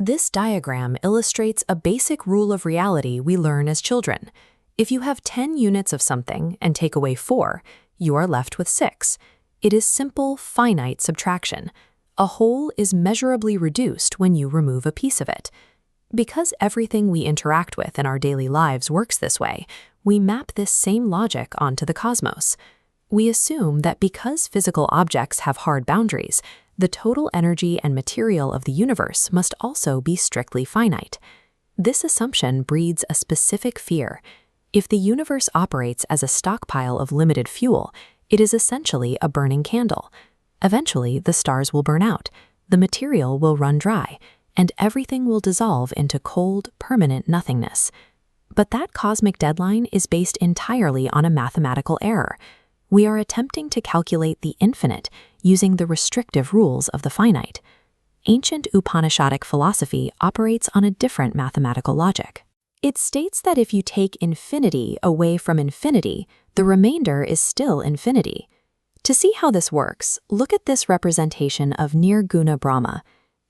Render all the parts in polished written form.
This diagram illustrates a basic rule of reality we learn as children. If you have 10 units of something and take away 4, you are left with 6. It is simple, finite subtraction. A whole is measurably reduced when you remove a piece of it. Because everything we interact with in our daily lives works this way, we map this same logic onto the cosmos. We assume that because physical objects have hard boundaries, the total energy and material of the universe must also be strictly finite. This assumption breeds a specific fear. If the universe operates as a stockpile of limited fuel, it is essentially a burning candle. Eventually, the stars will burn out, the material will run dry, and everything will dissolve into cold, permanent nothingness. But that cosmic deadline is based entirely on a mathematical error. We are attempting to calculate the infinite using the restrictive rules of the finite. Ancient Upanishadic philosophy operates on a different mathematical logic. It states that if you take infinity away from infinity, the remainder is still infinity. To see how this works, look at this representation of Nirguna Brahma.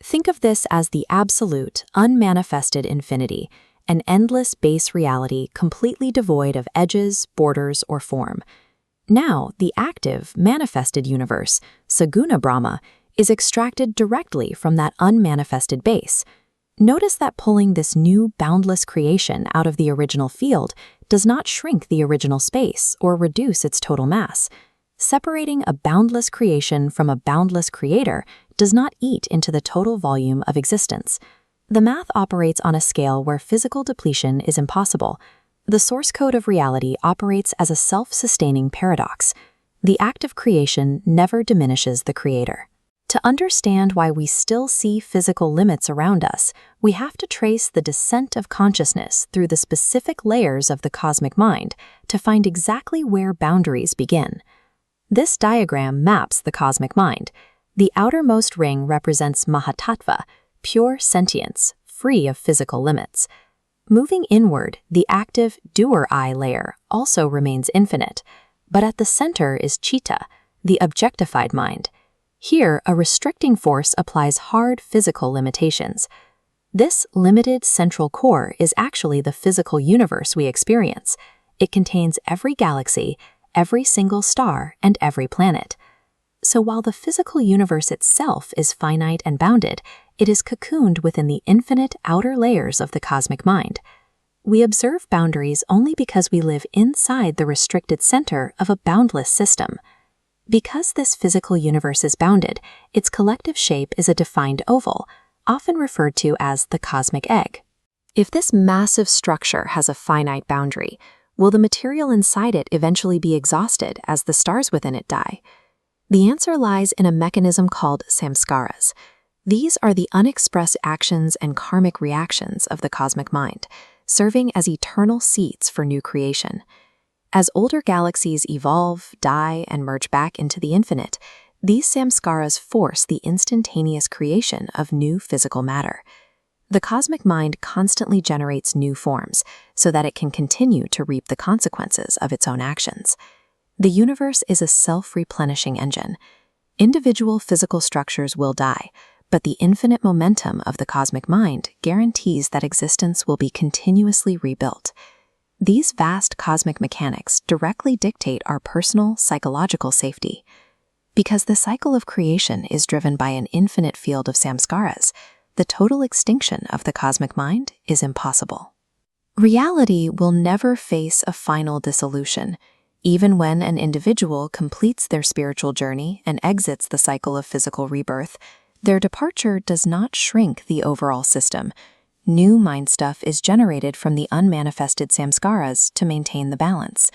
Think of this as the absolute, unmanifested infinity, an endless base reality completely devoid of edges, borders, or form. Now, the active, manifested universe, Saguna Brahma, is extracted directly from that unmanifested base. Notice that pulling this new boundless creation out of the original field does not shrink the original space or reduce its total mass. Separating a boundless creation from a boundless creator does not eat into the total volume of existence. The math operates on a scale where physical depletion is impossible. The source code of reality operates as a self-sustaining paradox. The act of creation never diminishes the creator. To understand why we still see physical limits around us, we have to trace the descent of consciousness through the specific layers of the cosmic mind to find exactly where boundaries begin. This diagram maps the cosmic mind. The outermost ring represents Mahatattva, pure sentience, free of physical limits. Moving inward, the active doer-I layer also remains infinite, but at the center is Chitta, the objectified mind. Here, a restricting force applies hard physical limitations. This limited central core is actually the physical universe we experience. It contains every galaxy, every single star, and every planet. So while the physical universe itself is finite and bounded, it is cocooned within the infinite outer layers of the cosmic mind. We observe boundaries only because we live inside the restricted center of a boundless system. Because this physical universe is bounded, its collective shape is a defined oval, often referred to as the cosmic egg. If this massive structure has a finite boundary, will the material inside it eventually be exhausted as the stars within it die? The answer lies in a mechanism called samskaras. These are the unexpressed actions and karmic reactions of the cosmic mind, serving as eternal seeds for new creation. As older galaxies evolve, die, and merge back into the infinite, these samskaras force the instantaneous creation of new physical matter. The cosmic mind constantly generates new forms so that it can continue to reap the consequences of its own actions. The universe is a self-replenishing engine. Individual physical structures will die, but the infinite momentum of the cosmic mind guarantees that existence will be continuously rebuilt. These vast cosmic mechanics directly dictate our personal psychological safety. Because the cycle of creation is driven by an infinite field of samskaras, the total extinction of the cosmic mind is impossible. Reality will never face a final dissolution. Even when an individual completes their spiritual journey and exits the cycle of physical rebirth, their departure does not shrink the overall system. New mind stuff is generated from the unmanifested samskaras to maintain the balance.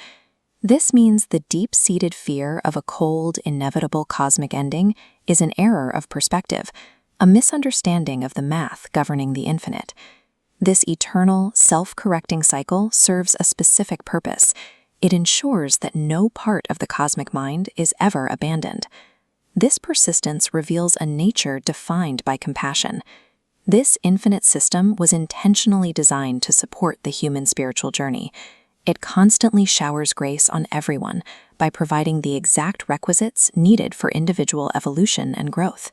This means the deep-seated fear of a cold, inevitable cosmic ending is an error of perspective, a misunderstanding of the math governing the infinite. This eternal, self-correcting cycle serves a specific purpose. It ensures that no part of the cosmic mind is ever abandoned. This persistence reveals a nature defined by compassion. This infinite system was intentionally designed to support the human spiritual journey. It constantly showers grace on everyone by providing the exact requisites needed for individual evolution and growth.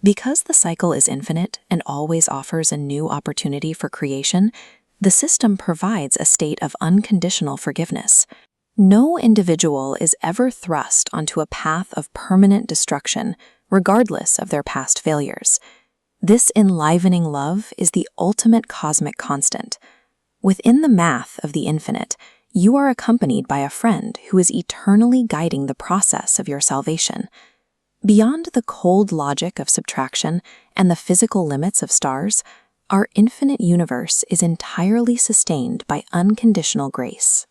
Because the cycle is infinite and always offers a new opportunity for creation, the system provides a state of unconditional forgiveness. No individual is ever thrust onto a path of permanent destruction, regardless of their past failures. This enlivening love is the ultimate cosmic constant. Within the math of the infinite, you are accompanied by a friend who is eternally guiding the process of your salvation. Beyond the cold logic of subtraction and the physical limits of stars, our infinite universe is entirely sustained by unconditional grace.